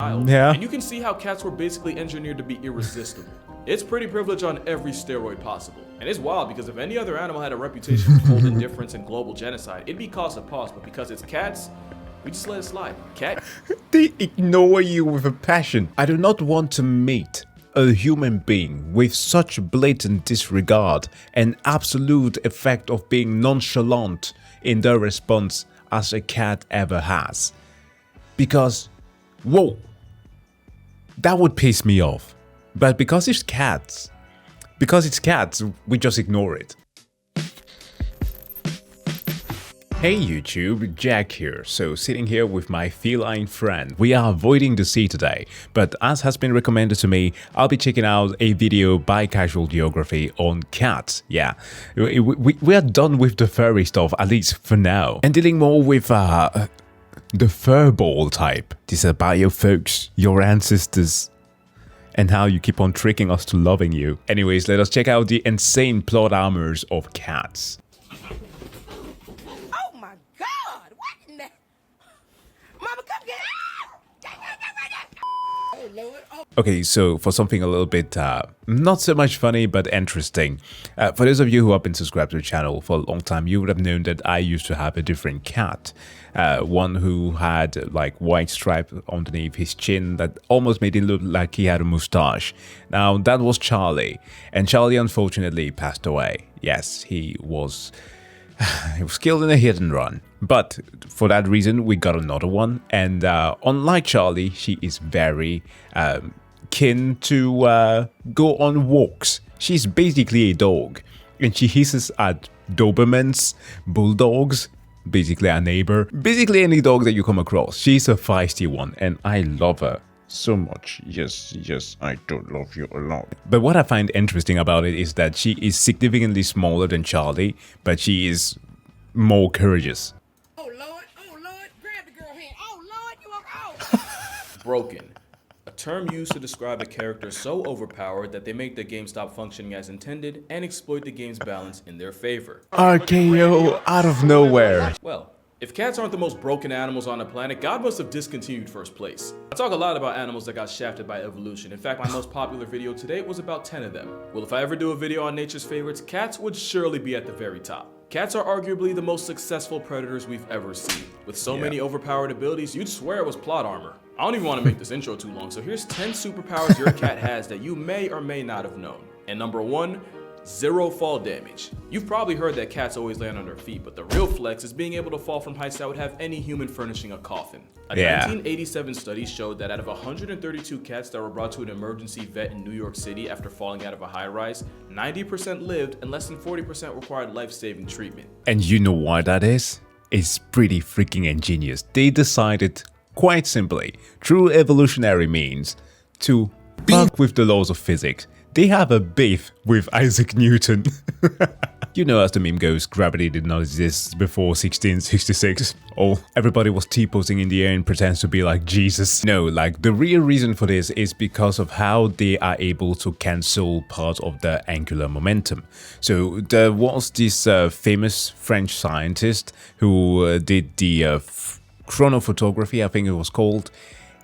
wild. Yeah. And you can see how cats were basically engineered to be irresistible. It's pretty privilege on every steroid possible. And it's wild because if any other animal had a reputation for cold indifference and global genocide, it'd be cause of pause, but because it's cats, we just let it slide. Cat. They ignore you with a passion. I do not want to meet a human being with such blatant disregard and absolute effect of being nonchalant in their response as a cat ever has. Because, whoa, that would piss me off. But because it's cats, we just ignore it. Hey YouTube, Jack here. So sitting here with my feline friend. We are avoiding the sea today, but as has been recommended to me, I'll be checking out a video by Casual Geography on cats. Yeah, we are done with the furry stuff, at least for now, and dealing more with the furball type. This is about your folks, your ancestors, and how you keep on tricking us to loving you. Anyways, let us check out the insane plot armors of cats. Okay, so for something a little bit not so much funny but interesting, for those of you who have been subscribed to the channel for a long time, you would have known that I used to have a different cat, one who had like white stripe underneath his chin that almost made it look like he had a mustache. Now that was Charlie, and Charlie unfortunately passed away. Yes, he was killed in a hit and run. But for that reason, we got another one. And unlike Charlie, she is very keen to go on walks. She's basically a dog. And she hisses at Dobermans, bulldogs, basically a neighbor. Basically any dog that you come across. She's a feisty one and I love her so much. Yes, I do love you a lot. But what I find interesting about it is that she is significantly smaller than Charlie, but she is more courageous. Oh Lord, grab the girl hand. Oh Lord, you are Broken. A term used to describe a character so overpowered that they make the game stop functioning as intended and exploit the game's balance in their favor. RKO out of nowhere. Well, if cats aren't the most broken animals on the planet, God must have discontinued first place. I talk a lot about animals that got shafted by evolution. In fact, my most popular video today was about 10 of them. Well, if I ever do a video on nature's favorites, cats would surely be at the very top. Cats are arguably the most successful predators we've ever seen. With so many overpowered abilities, you'd swear it was plot armor. I don't even want to make this intro too long, so here's 10 superpowers your cat has that you may or may not have known. And number 1, 0 fall damage. You've probably heard that cats always land on their feet, but the real flex is being able to fall from heights that would have any human furnishing a coffin. A 1987 study showed that out of 132 cats that were brought to an emergency vet in New York City after falling out of a high-rise, 90% lived and less than 40% required life-saving treatment. And you know why that is? It's pretty freaking ingenious. They decided, quite simply, through evolutionary means, to fuck with the laws of physics. They have a beef with Isaac Newton. You know, as the meme goes, gravity did not exist before 1666. Oh, everybody was T-posing in the air and pretends to be like Jesus. No, like the real reason for this is because of how they are able to cancel part of the angular momentum. So there was this famous French scientist who did the chronophotography, I think it was called.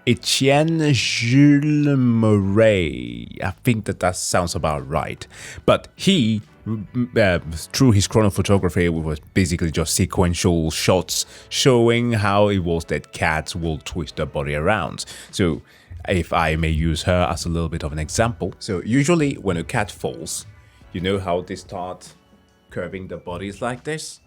Etienne Jules Murray. I think that sounds about right. But he, through his chronophotography, it was basically just sequential shots showing how it was that cats will twist their body around. So if I may use her as a little bit of an example. So usually when a cat falls, you know how they start curving their bodies like this?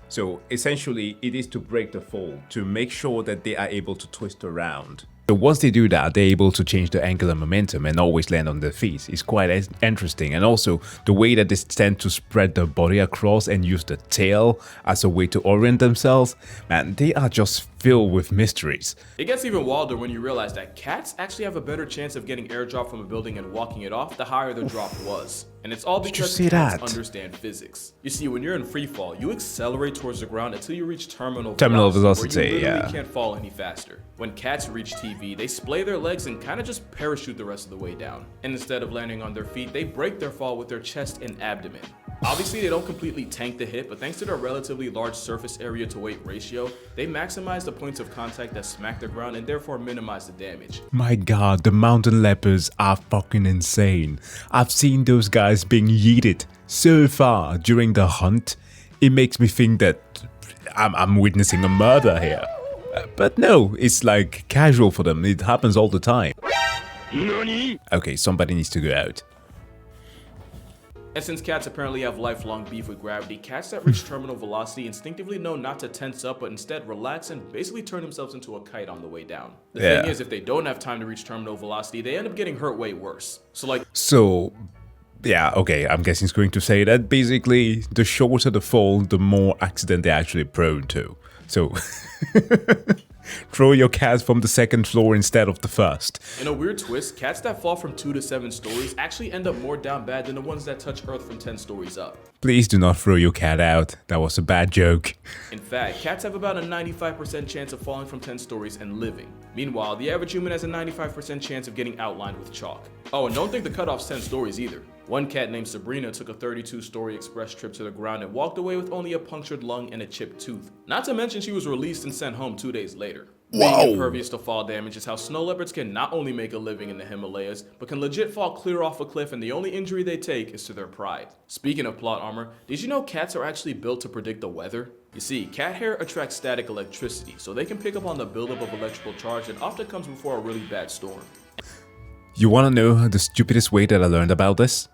So essentially it is to break the fall, to make sure that they are able to twist around. So once they do that, they're able to change the angular momentum and always land on their feet. It's quite interesting. And also the way that they tend to spread their body across and use the tail as a way to orient themselves, man, they are just filled with mysteries. It gets even wilder when you realize that cats actually have a better chance of getting airdrop from a building and walking it off the higher the drop was. And it's all because cats understand physics. You see, when you're in free fall, you accelerate towards the ground until you reach terminal velocity, where you literally can't fall any faster. When cats reach TV, they splay their legs and kind of just parachute the rest of the way down. And instead of landing on their feet, they break their fall with their chest and abdomen. Obviously, they don't completely tank the hit, but thanks to their relatively large surface area to weight ratio, they maximize the points of contact that smack the ground and therefore minimize the damage. My god, the mountain leopards are fucking insane. I've seen those guys being yeeted so far during the hunt. It makes me think that I'm witnessing a murder here. But no, it's like casual for them. It happens all the time. Okay, somebody needs to go out. And since cats apparently have lifelong beef with gravity, cats that reach terminal velocity instinctively know not to tense up, but instead relax and basically turn themselves into a kite on the way down. The thing is, if they don't have time to reach terminal velocity, they end up getting hurt way worse. So yeah, okay, I'm guessing it's going to say that basically the shorter the fall, the more accident they're actually prone to. So throw your cat from the second floor instead of the first. In a weird twist, cats that fall from 2 to 7 stories actually end up more down bad than the ones that touch Earth from 10 stories up. Please do not throw your cat out. That was a bad joke. In fact, cats have about a 95% chance of falling from 10 stories and living. Meanwhile, the average human has a 95% chance of getting outlined with chalk. Oh, and don't think the cutoff's 10 stories either. One cat named Sabrina took a 32-story express trip to the ground and walked away with only a punctured lung and a chipped tooth. Not to mention she was released and sent home 2 days later. Being impervious to fall damage is how snow leopards can not only make a living in the Himalayas, but can legit fall clear off a cliff and the only injury they take is to their pride. Speaking of plot armor, did you know cats are actually built to predict the weather? You see, cat hair attracts static electricity, so they can pick up on the buildup of electrical charge that often comes before a really bad storm. You wanna know the stupidest way that I learned about this?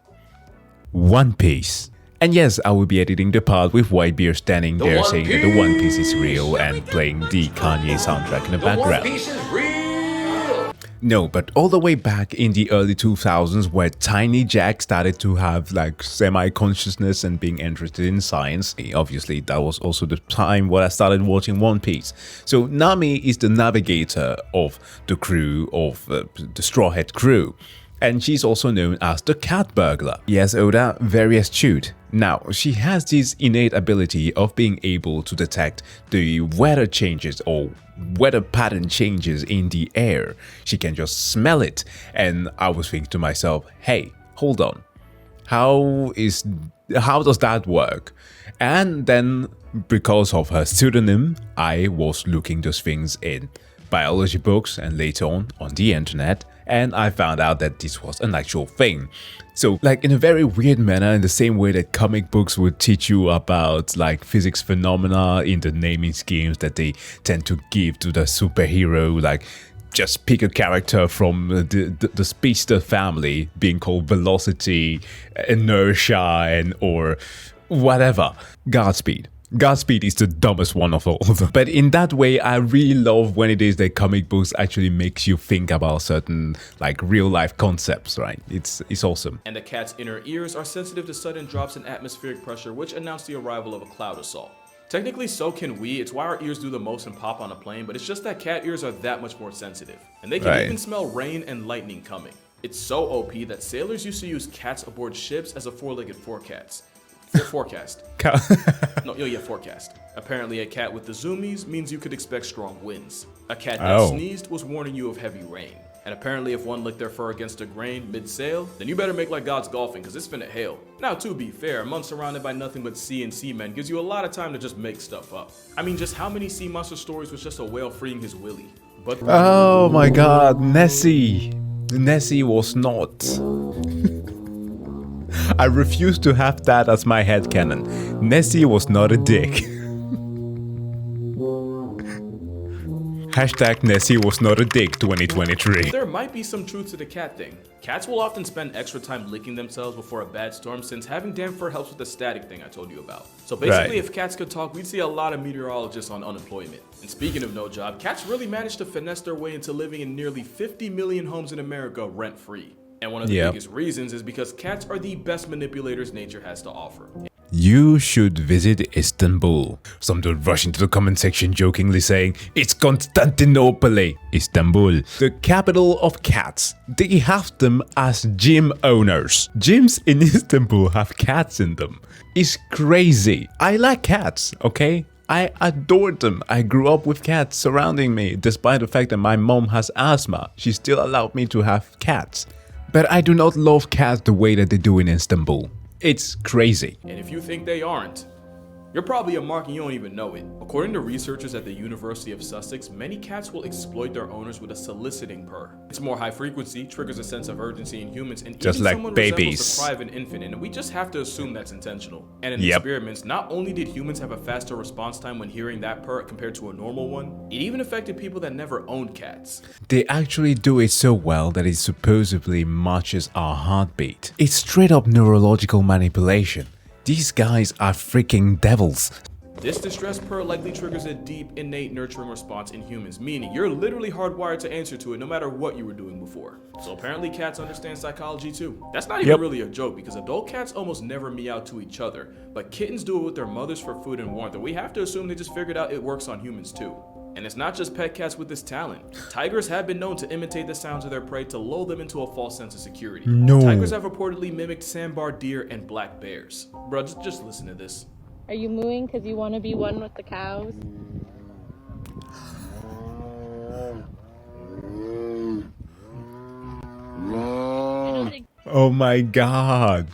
One Piece. And yes, I will be editing the part with Whitebeard standing there saying that the One Piece is real and playing the Kanye soundtrack in the background. One Piece is real! No, but all the way back in the early 2000s where Tiny Jack started to have like semi-consciousness and being interested in science, obviously that was also the time when I started watching One Piece. So Nami is the navigator of the crew of the Straw Hat crew. And she's also known as the cat burglar. Yes, Oda, very astute. Now, she has this innate ability of being able to detect the weather changes or weather pattern changes in the air. She can just smell it. And I was thinking to myself, hey, hold on. How does that work? And then, because of her pseudonym, I was looking those things in biology books and later on the internet, and I found out that this was an actual thing. So like in a very weird manner, in the same way that comic books would teach you about like physics phenomena in the naming schemes that they tend to give to the superhero, like just pick a character from the speedster family being called velocity, inertia, and or whatever. Godspeed. Godspeed is the dumbest one of all of them. But in that way, I really love when it is that comic books actually makes you think about certain like real life concepts, right? It's awesome. And the cat's inner ears are sensitive to sudden drops in atmospheric pressure, which announce the arrival of a cloud assault. Technically, so can we. It's why our ears do the most and pop on a plane, but it's just that cat ears are that much more sensitive. And they can even smell rain and lightning coming. It's so OP that sailors used to use cats aboard ships as a four-legged forecast. Forecast. Forecast. Apparently, a cat with the zoomies means you could expect strong winds. A cat that sneezed was warning you of heavy rain. And apparently, if one licked their fur against a grain mid-sail, then you better make like God's golfing, because it's finna hail. Now, to be fair, a month surrounded by nothing but sea and seamen gives you a lot of time to just make stuff up. I mean, just how many sea monster stories was just a whale freeing his willy? But oh my god, Nessie. Nessie was not. I refuse to have that as my headcanon. Nessie was not a dick. Hashtag Nessie was not a dick 2023. There might be some truth to the cat thing. Cats will often spend extra time licking themselves before a bad storm since having damp fur helps with the static thing I told you about. So basically, if cats could talk, we'd see a lot of meteorologists on unemployment. And speaking of no job, cats really managed to finesse their way into living in nearly 50 million homes in America rent-free. And one of the biggest reasons is because cats are the best manipulators nature has to offer. You should visit Istanbul. Some dude rush into the comment section jokingly saying, it's Constantinople, Istanbul, the capital of cats. They have them as gym owners. Gyms in Istanbul have cats in them. It's crazy. I like cats, okay? I adore them. I grew up with cats surrounding me. Despite the fact that my mom has asthma, she still allowed me to have cats. But I do not love cats the way that they do in Istanbul. It's crazy. And if you think they aren't, you're probably a mark and you don't even know it. According to researchers at the University of Sussex, many cats will exploit their owners with a soliciting purr. It's more high frequency, triggers a sense of urgency in humans, and just even like someone babies. resembles the cry of an infant, and we just have to assume that's intentional. And in Yep. experiments, not only did humans have a faster response time when hearing that purr compared to a normal one, it even affected people that never owned cats. They actually do it so well that it supposedly matches our heartbeat. It's straight up neurological manipulation. These guys are freaking devils. This distress purr likely triggers a deep, innate nurturing response in humans, meaning you're literally hardwired to answer to it no matter what you were doing before. So apparently cats understand psychology too. That's not even really a joke, because adult cats almost never meow to each other, but kittens do it with their mothers for food and warmth, and we have to assume they just figured out it works on humans too. And it's not just pet cats with this talent. Tigers have been known to imitate the sounds of their prey to lull them into a false sense of security. No. Tigers have reportedly mimicked sandbar deer and black bears. Bro, just listen to this. Are you mooing because you want to be one with the cows? Oh my god.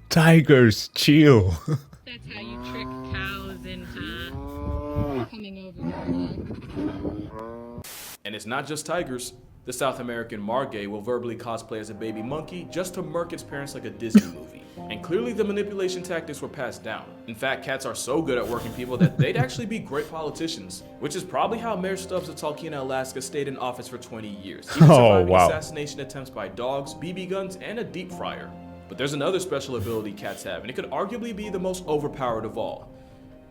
Tigers, chill. That's how you trick cows into coming over. And it's not just tigers. The South American margay will verbally cosplay as a baby monkey just to murk its parents like a Disney movie. And clearly the manipulation tactics were passed down. In fact, cats are so good at working people that they'd actually be great politicians, which is probably how Mayor Stubbs of Talkeetna, Alaska stayed in office for 20 years. Even surviving assassination attempts by dogs, BB guns, and a deep fryer. But there's another special ability cats have, and it could arguably be the most overpowered of all.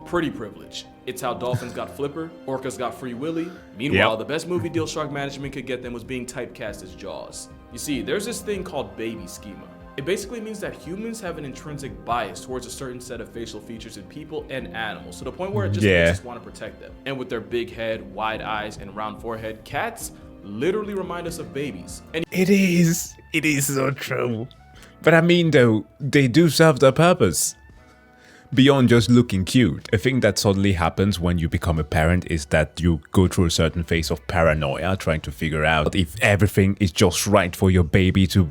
Pretty privilege. It's how dolphins got Flipper, orcas got Free Willy. Meanwhile, the best movie deal shark management could get them was being typecast as Jaws. You see, there's this thing called baby schema. It basically means that humans have an intrinsic bias towards a certain set of facial features in people and animals, to the point where it just makes us want to protect them. And with their big head, wide eyes, and round forehead, cats literally remind us of babies. And It is so true. But I mean though, they do serve their purpose. Beyond just looking cute, a thing that suddenly happens when you become a parent is that you go through a certain phase of paranoia, trying to figure out if everything is just right for your baby to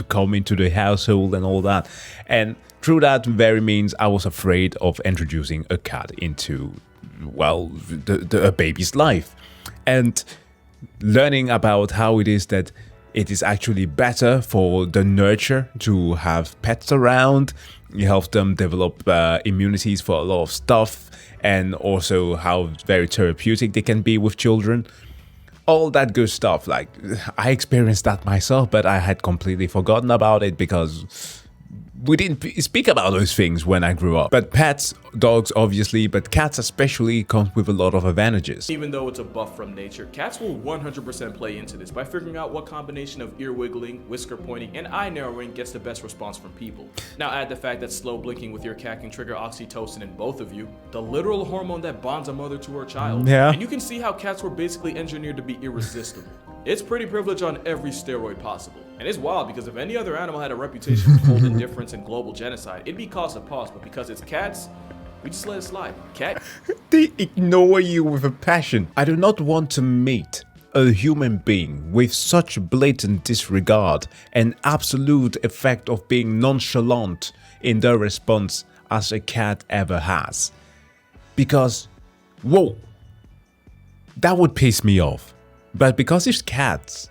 come into the household and all that. And through that very means, I was afraid of introducing a cat into, well, a baby's life. And learning about how it is that it is actually better for the nurture to have pets around. You help them develop immunities for a lot of stuff, and also how very therapeutic they can be with children. All that good stuff. Like, I experienced that myself, but I had completely forgotten about it because we didn't speak about those things when I grew up. But pets, dogs obviously, but cats especially, come with a lot of advantages. even though it's a buff from nature, cats will 100% play into this by figuring out what combination of ear wiggling, whisker pointing, and eye narrowing gets the best response from people. Now add the fact that slow blinking with your cat can trigger oxytocin in both of you, the literal hormone that bonds a mother to her child. Yeah. And you can see how cats were basically engineered to be irresistible. It's pretty privilege on every steroid possible. And it's wild because if any other animal had a reputation for cold indifference and global genocide, it'd be cause of pause, but because it's cats, we just let it slide. Cat? They ignore you with a passion. I do not want to meet a human being with such blatant disregard and absolute effect of being nonchalant in their response as a cat ever has. Because, whoa, that would piss me off. But because it's cats,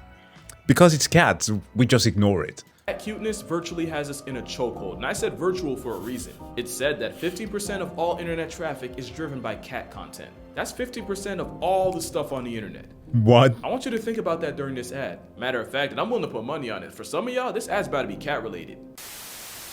we just ignore it. Cat cuteness virtually has us in a chokehold, and I said virtual for a reason. It's said that 50% of all internet traffic is driven by cat content. That's 50% of all the stuff on the internet. What? I want you to think about that during this ad. Matter of fact, and I'm willing to put money on it, for some of y'all, this ad's about to be cat related.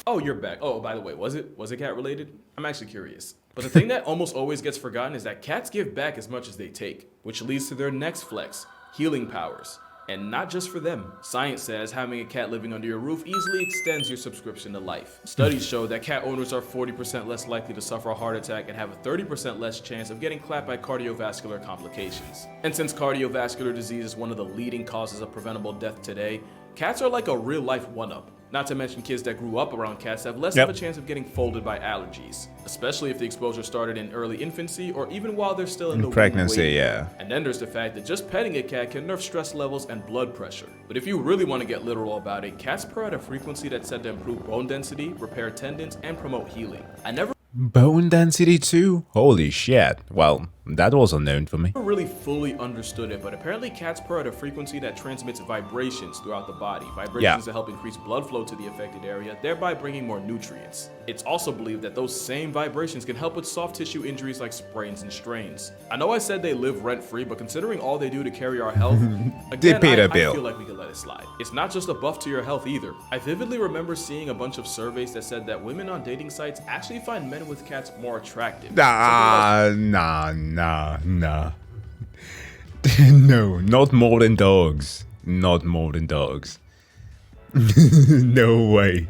Oh, you're back. Oh, by the way, was it cat related? I'm actually curious. But the thing that almost always gets forgotten is that cats give back as much as they take, which leads to their next flex, healing powers. And not just for them. Science says having a cat living under your roof easily extends your subscription to life. Studies show that cat owners are 40% less likely to suffer a heart attack and have a 30% less chance of getting clapped by cardiovascular complications. And since cardiovascular disease is one of the leading causes of preventable death today, cats are like a real-life one-up. Not to mention kids that grew up around cats have less of a chance of getting folded by allergies, especially if the exposure started in early infancy or even while they're still in the pregnancy, womb. yeah. And then there's the fact that just petting a cat can nerf stress levels and blood pressure. But if you really want to get literal about it, cats purr at a frequency that's said to improve bone density, repair tendons, and promote healing. I never Bone density too? Holy shit. Well, that was unknown for me. really fully understood it, but apparently cats purr at a frequency that transmits vibrations throughout the body. Vibrations that help increase blood flow to the affected area, thereby bringing more nutrients. It's also believed that those same vibrations can help with soft tissue injuries like sprains and strains. I know I said they live rent-free, but considering all they do to carry our health, again, paid a I bill. feel like we could let it slide. It's not just a buff to your health either. I vividly remember seeing a bunch of surveys that said that women on dating sites actually find men with cats more attractive. Nah. No, not more than dogs. Not more than dogs. No way.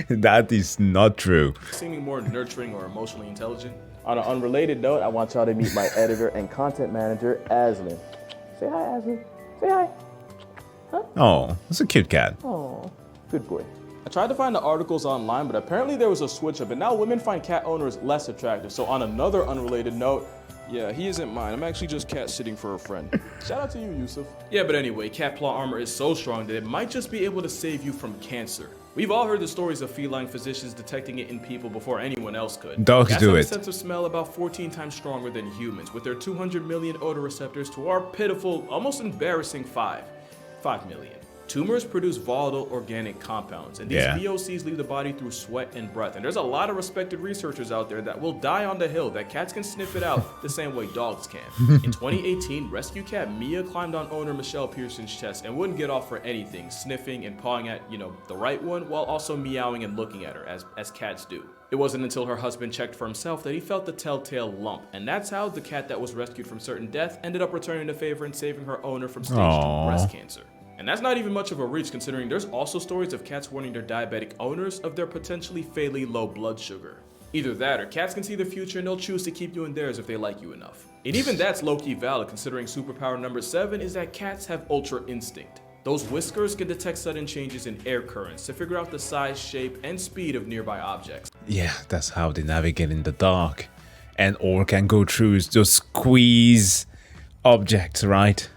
That is not true. Seeming more nurturing or emotionally intelligent. On an unrelated note, I want y'all to meet my editor and content manager, Aslan. Say hi, Aslan. Say hi. Oh, it's a cute cat. Oh, good boy. I tried to find the articles online, but apparently there was a switch up and now women find cat owners less attractive. So on another unrelated note, yeah, he isn't mine. I'm actually just cat sitting for a friend. Shout out to you, Yusuf. Yeah, but anyway, cat claw armor is so strong that it might just be able to save you from cancer. We've all heard the stories of feline physicians detecting it in people before anyone else could. Dogs Cats do have it. a sense of smell about 14 times stronger than humans, with their 200 million odor receptors to our pitiful, almost embarrassing 5 million. Tumors produce volatile organic compounds, and these VOCs leave the body through sweat and breath. And there's a lot of respected researchers out there that will die on the hill that cats can sniff it out the same way dogs can. In 2018, rescue cat Mia climbed on owner Michelle Pearson's chest and wouldn't get off for anything, sniffing and pawing at, the right one, while also meowing and looking at her, as cats do. It wasn't until her husband checked for himself that he felt the telltale lump, and that's how the cat that was rescued from certain death ended up returning the favor and saving her owner from stage 2 breast cancer. And that's not even much of a reach, considering there's also stories of cats warning their diabetic owners of their potentially fatally low blood sugar. Either that, or cats can see the future and they'll choose to keep you in theirs if they like you enough. And even that's low-key valid, considering superpower number 7 is that cats have ultra instinct. Those whiskers can detect sudden changes in air currents to figure out the size, shape, and speed of nearby objects. Yeah, that's how they navigate in the dark. And or can go through those squeeze objects, right?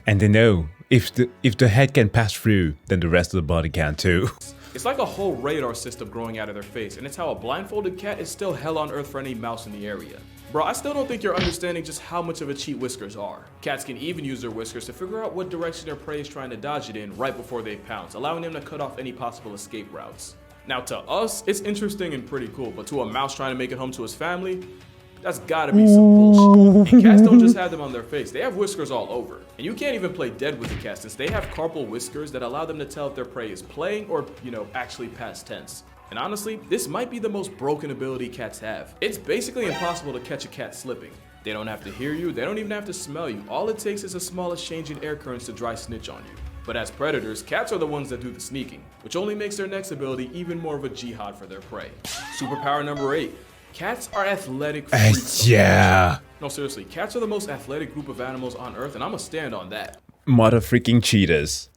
And they know if the head can pass through, then the rest of the body can too. It's like a whole radar system growing out of their face, and it's how a blindfolded cat is still hell on earth for any mouse in the area. Bro, I still don't think you're understanding just how much of a cheat whiskers are. Cats can even use their whiskers to figure out what direction their prey is trying to dodge it in right before they pounce, allowing them to cut off any possible escape routes. Now to us, it's interesting and pretty cool, but to a mouse trying to make it home to his family, that's gotta be some bullshit. And cats don't just have them on their face, they have whiskers all over. And you can't even play dead with the cat since they have carpal whiskers that allow them to tell if their prey is playing or, actually past tense. And honestly, this might be the most broken ability cats have. It's basically impossible to catch a cat slipping. They don't have to hear you, they don't even have to smell you. All it takes is a smallest change in air currents to dry snitch on you. But as predators, cats are the ones that do the sneaking, which only makes their next ability even more of a jihad for their prey. Superpower number 8. Cats are athletic freaks. Yeah. No, seriously, cats are the most athletic group of animals on Earth, and I'ma stand on that. Mother freaking cheetahs.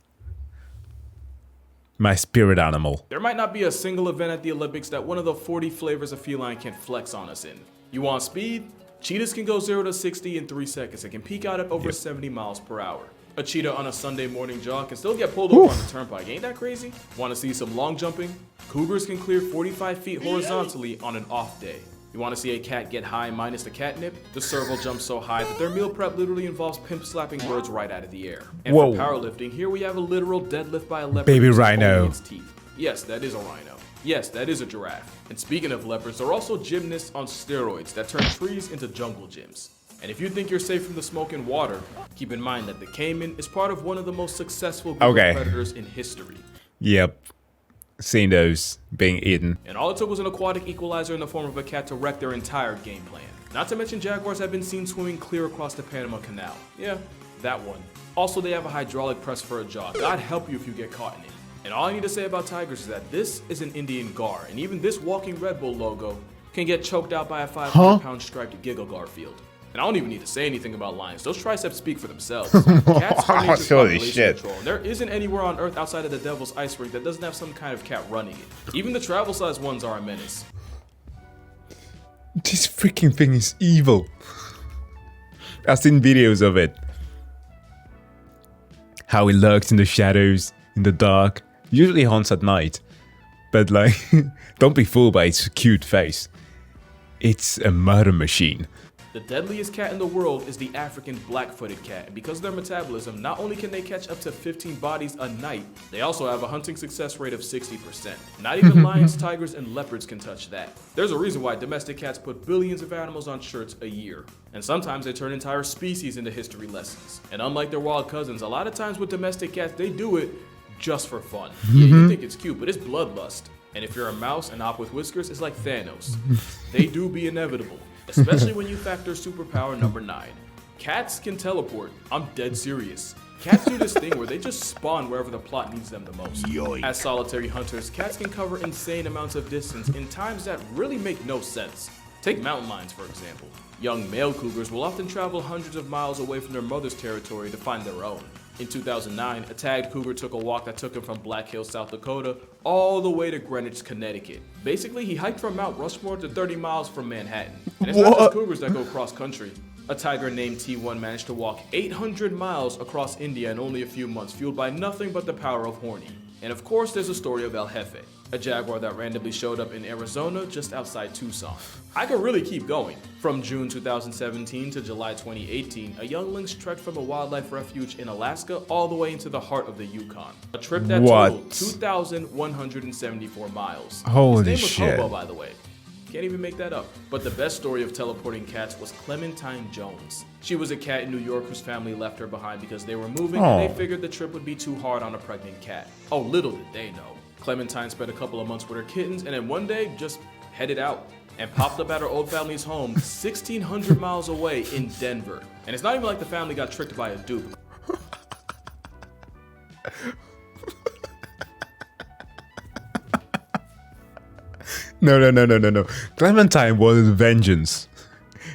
My spirit animal. There might not be a single event at the Olympics that one of the 40 flavors of feline can't flex on us in. You want speed? Cheetahs can go 0 to 60 in 3 seconds and can peak out at over 70 miles per hour. A cheetah on a Sunday morning jog can still get pulled over on the turnpike. Ain't that crazy? Want to see some long jumping? Cougars can clear 45 feet horizontally on an off day. You want to see a cat get high minus the catnip? The serval jumps so high that their meal prep literally involves pimp slapping birds right out of the air. And Whoa. for powerlifting, here we have a literal deadlift by a leopard. Baby using rhino. only its teeth. Yes, that is a rhino. Yes, that is a giraffe. And speaking of leopards, they're also gymnasts on steroids that turn trees into jungle gyms. And if you think you're safe from the smoke and water, keep in mind that the caiman is part of one of the most successful group of predators in history. Yep. Seen those being eaten. And all it took was an aquatic equalizer in the form of a cat to wreck their entire game plan. Not to mention jaguars have been seen swimming clear across the Panama Canal. Yeah, that one. Also, they have a hydraulic press for a jaw. God help you if you get caught in it. And all I need to say about tigers is that this is an Indian gar, and even this walking Red Bull logo can get choked out by a 500-pound striped Giggle Garfield. And I don't even need to say anything about lions. Those triceps speak for themselves. Cats are nature's Holy population shit. control. There isn't anywhere on Earth outside of the Devil's Ice Rink that doesn't have some kind of cat running it. Even the travel-sized ones are a menace. This freaking thing is evil. I've seen videos of it. How it lurks in the shadows, in the dark. Usually hunts at night. But like, don't be fooled by its cute face. It's a murder machine. The deadliest cat in the world is the African black-footed cat, and because of their metabolism, not only can they catch up to 15 bodies a night, they also have a hunting success rate of 60%. Not even lions, tigers, and leopards can touch that. There's a reason why domestic cats put billions of animals on shirts a year, and sometimes they turn entire species into history lessons. And unlike their wild cousins, a lot of times with domestic cats, they do it just for fun. Yeah, you think it's cute, but it's bloodlust. And if you're a mouse and op with whiskers, it's like Thanos. They do be inevitable. Especially when you factor superpower number 9. Cats can teleport. I'm dead serious. Cats do this thing where they just spawn wherever the plot needs them the most. Yoink. As solitary hunters, cats can cover insane amounts of distance in times that really make no sense. Take mountain lions, for example. Young male cougars will often travel hundreds of miles away from their mother's territory to find their own. In 2009, a tagged cougar took a walk that took him from Black Hills, South Dakota, all the way to Greenwich, Connecticut. Basically, he hiked from Mount Rushmore to 30 miles from Manhattan. And it's not just cougars that go cross-country. A tiger named T1 managed to walk 800 miles across India in only a few months, fueled by nothing but the power of horny. And of course, there's a story of El Jefe, a jaguar that randomly showed up in Arizona just outside Tucson. I could really keep going. From June 2017 to July 2018, a young lynx trekked from a wildlife refuge in Alaska all the way into the heart of the Yukon. A trip that totaled 2,174 miles. Holy His name was shit. Hobo, by the way. Can't even make that up. But the best story of teleporting cats was Clementine Jones. She was a cat in New York whose family left her behind because they were moving and they figured the trip would be too hard on a pregnant cat. Oh, little did they know. Clementine spent a couple of months with her kittens and then one day just headed out and popped up at her old family's home 1,600 miles away in Denver. And it's not even like the family got tricked by a dupe. No. Clementine wanted vengeance.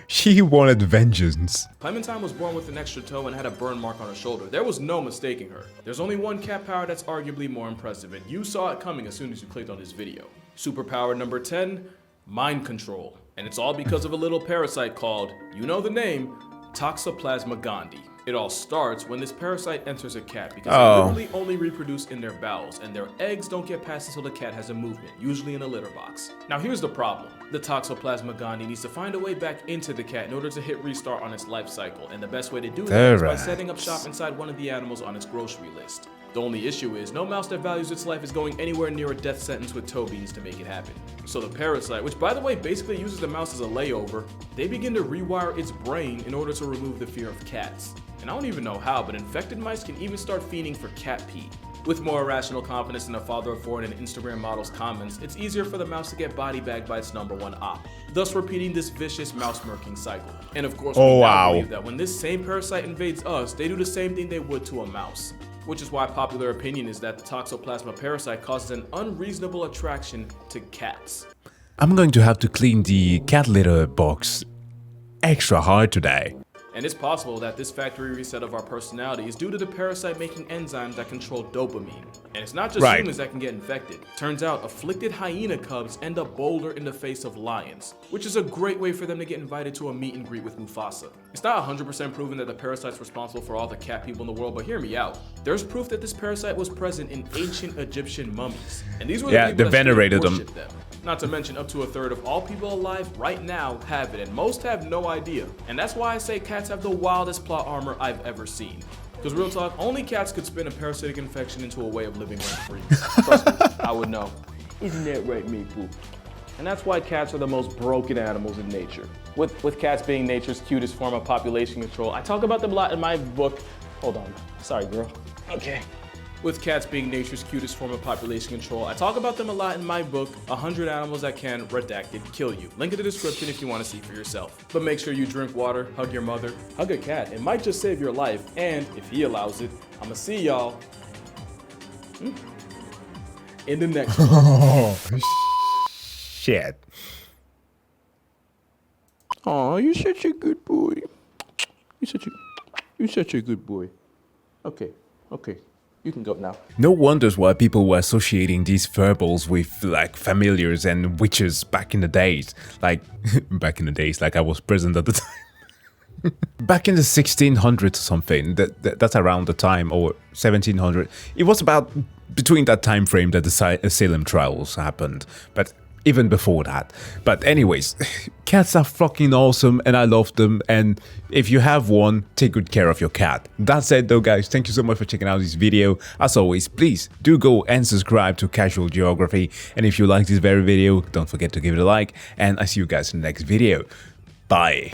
She wanted vengeance. Clementine was born with an extra toe and had a burn mark on her shoulder. There was no mistaking her. There's only one cat power that's arguably more impressive, and you saw it coming as soon as you clicked on this video. Superpower number 10, mind control. And it's all because of a little parasite called, you know the name, Toxoplasma gondii. It all starts when this parasite enters a cat because they literally only reproduce in their bowels and their eggs don't get past until the cat has a movement, usually in a litter box. Now here's the problem. The Toxoplasma gondii needs to find a way back into the cat in order to hit restart on its life cycle, and the best way to do that is by setting up shop inside one of the animals on its grocery list. The only issue is no mouse that values its life is going anywhere near a death sentence with toe beans to make it happen. So the parasite, which by the way basically uses the mouse as a layover, they begin to rewire its brain in order to remove the fear of cats. And I don't even know how, but infected mice can even start fiending for cat pee. With more irrational confidence in a father of four and an Instagram model's comments, it's easier for the mouse to get body bagged by its number one op, thus repeating this vicious mouse murking cycle. And of course, we now believe that when this same parasite invades us, they do the same thing they would to a mouse. Which is why popular opinion is that the Toxoplasma parasite causes an unreasonable attraction to cats. I'm going to have to clean the cat litter box extra hard today. And it's possible that this factory reset of our personality is due to the parasite making enzymes that control dopamine. And it's not just humans that can get infected. Turns out afflicted hyena cubs end up bolder in the face of lions, which is a great way for them to get invited to a meet and greet with Mufasa. It's not 100% proven that the parasite's responsible for all the cat people in the world, but hear me out. There's proof that this parasite was present in ancient Egyptian mummies. And these were the people that venerated worshiped them. Not to mention up to a third of all people alive right now have it, and most have no idea. And that's why I say cats have the wildest plot armor I've ever seen. Because real talk, only cats could spin a parasitic infection into a way of living rent-free. Trust me, I would know. Isn't that right, Maple? And that's why cats are the most broken animals in nature. With cats being nature's cutest form of population control, I talk about them a lot in my book. Hold on, sorry girl. Okay. With cats being nature's cutest form of population control, I talk about them a lot in my book, 100 Animals That Can, Redacted, Kill You. Link in the description if you want to see for yourself. But make sure you drink water, hug your mother, hug a cat. It might just save your life, and if he allows it, I'ma see y'all in the next one. Shit. Oh, you're such a good boy. You're such a good boy. Okay. You can go now. No wonders why people were associating these furballs with like familiars and witches back in the days. Like, back in the days, like I was present at the time. Back in the 1600s or something, that's around the time, or 1700. It was about between that time frame that the Salem trials happened. But even before that. But anyways, cats are fucking awesome and I love them, and if you have one, take good care of your cat. That said though guys, thank you so much for checking out this video. As always, please do go and subscribe to Casual Geography, and if you like this very video, don't forget to give it a like, and I see you guys in the next video. Bye.